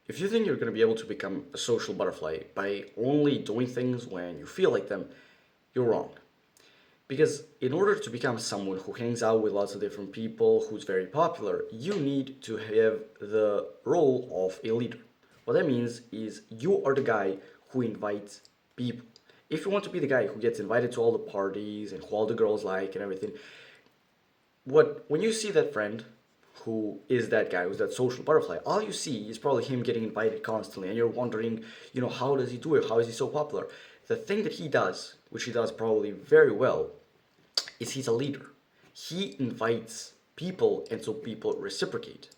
If you think you're going to be able to become a social butterfly by only doing things when you feel like them, you're wrong. Because in order to become someone who hangs out with lots of different people, who's very popular, you need to have the role of a leader. What that means is you are the guy who invites people. If you want to be the guy who gets invited to all the parties and who all the girls like and everything, when you see that friend who is that guy, who's that social butterfly, all you see is probably him getting invited constantly, and you're wondering, how does he do it? How is he so popular? The thing that he does, which he does probably very well, is he's a leader. He invites people, and so people reciprocate.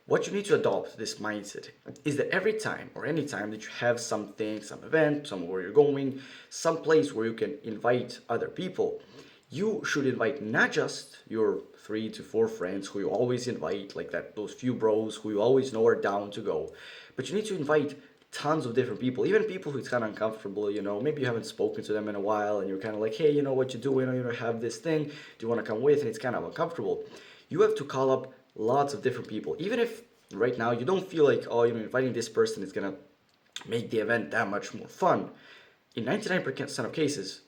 What you need to adopt this mindset is that every time or any time that you have something, some event, somewhere you're going, some place where you can invite other people, you should invite not just your 3 to 4 friends who you always invite, like that, those few bros who you always know are down to go, but you need to invite tons of different people, even people who it's kind of uncomfortable, maybe you haven't spoken to them in a while and you're kind of like, hey, what you doing, have this thing, do you want to come with? And it's kind of uncomfortable. You have to call up lots of different people, even if right now you don't feel like, oh, inviting this person is gonna make the event that much more fun. In 99% of cases,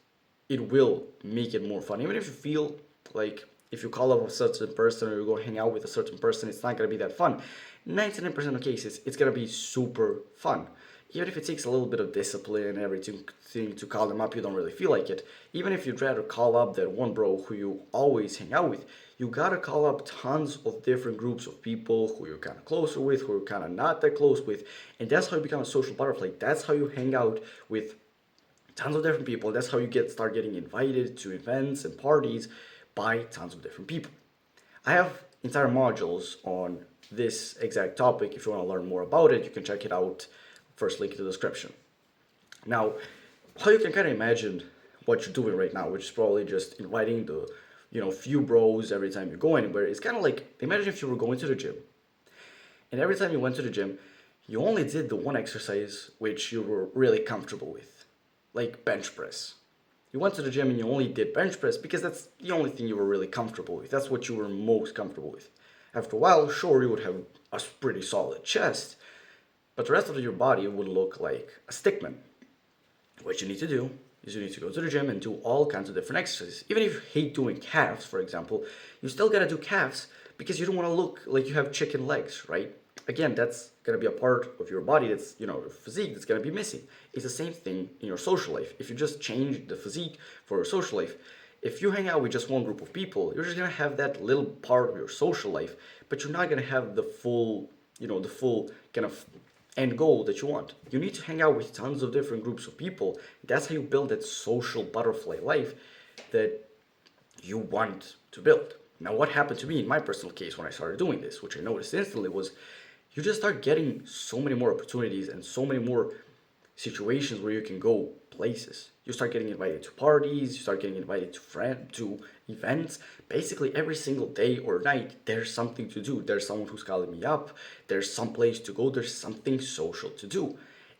it will make it more fun. Even if you feel like if you call up a certain person or you go hang out with a certain person, it's not going to be that fun. 99% of cases, it's going to be super fun. Even if it takes a little bit of discipline and everything to call them up, you don't really feel like it. Even if you'd rather call up that one bro who you always hang out with, you gotta call up tons of different groups of people who you're kind of closer with, who you're kind of not that close with, and that's how you become a social butterfly. That's how you hang out with tons of different people. That's how you start getting invited to events and parties by tons of different people. I have entire modules on this exact topic. If you want to learn more about it, you can check it out. First link in the description. Now, how you can kind of imagine what you're doing right now, which is probably just inviting the few bros every time you go anywhere. It's kind of like, imagine if you were going to the gym, and every time you went to the gym, you only did the one exercise which you were really comfortable with, like bench press. You went to the gym and you only did bench press because that's the only thing you were really comfortable with. That's what you were most comfortable with. After a while, sure, you would have a pretty solid chest, but the rest of your body would look like a stickman. What you need to do is you need to go to the gym and do all kinds of different exercises. Even if you hate doing calves, for example, you still gotta do calves because you don't want to look like you have chicken legs, right? Again, that's gonna be a part of your body that's, your physique that's gonna be missing. It's the same thing in your social life. If you just change the physique for your social life, if you hang out with just one group of people, you're just gonna have that little part of your social life, but you're not gonna have the full, the full kind of end goal that you want. You need to hang out with tons of different groups of people. That's how you build that social butterfly life that you want to build. Now, what happened to me in my personal case when I started doing this, which I noticed instantly, was you just start getting so many more opportunities and so many more situations where you can go places. You start getting invited to parties, you start getting invited to events. Basically every single day or night there's something to do. There's someone who's calling me up, there's some place to go, there's something social to do.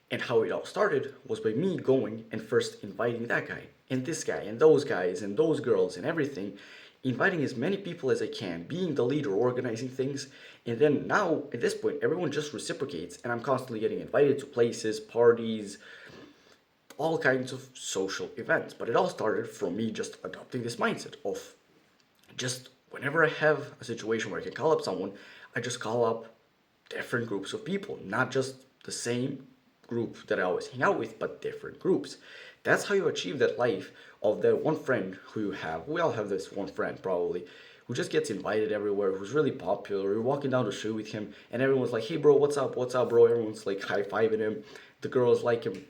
And how it all started was by me going and first inviting that guy and this guy and those guys and those girls and everything, inviting as many people as I can, being the leader, organizing things. And then now, at this point, everyone just reciprocates, and I'm constantly getting invited to places, parties, all kinds of social events. But it all started from me just adopting this mindset of just whenever I have a situation where I can call up someone, I just call up different groups of people, not just the same group that I always hang out with, but different groups. That's how you achieve that life of that one friend who you have. We all have this one friend probably who just gets invited everywhere, who's really popular. You're walking down the street with him, and everyone's like, "Hey, bro, what's up? What's up, bro?" Everyone's like high fiving him. The girls like him.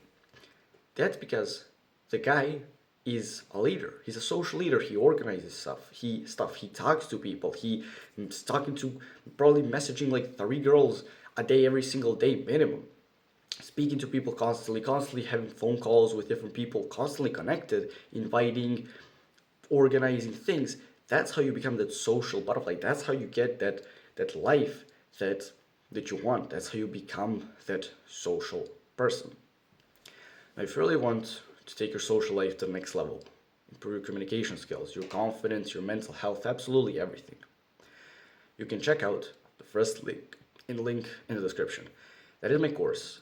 That's because the guy is a leader. He's a social leader. He organizes stuff. He talks to people. He's talking to probably messaging like 3 girls a day every single day minimum. Speaking to people constantly having phone calls with different people, constantly connected, inviting, organizing things. That's how you become that social butterfly. That's how you get that life that you want. That's how you become that social person. Now, if you really want to take your social life to the next level, improve your communication skills, your confidence, your mental health, absolutely everything, you can check out the first link in the description. That is my course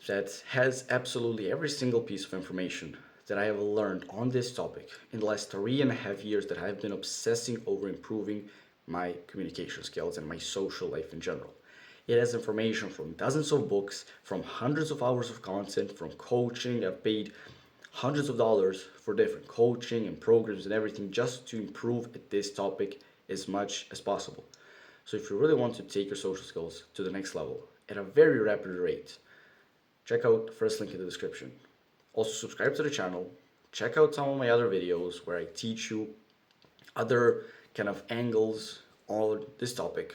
that has absolutely every single piece of information that I have learned on this topic in the last 3.5 years that I've been obsessing over improving my communication skills and my social life in general. It has information from dozens of books, from hundreds of hours of content, from coaching. I've paid hundreds of dollars for different coaching and programs and everything just to improve at this topic as much as possible. So if you really want to take your social skills to the next level at a very rapid rate, check out the first link in the description. Also subscribe to the channel, check out some of my other videos where I teach you other kind of angles on this topic.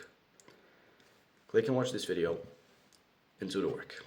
Click and watch this video and do the work.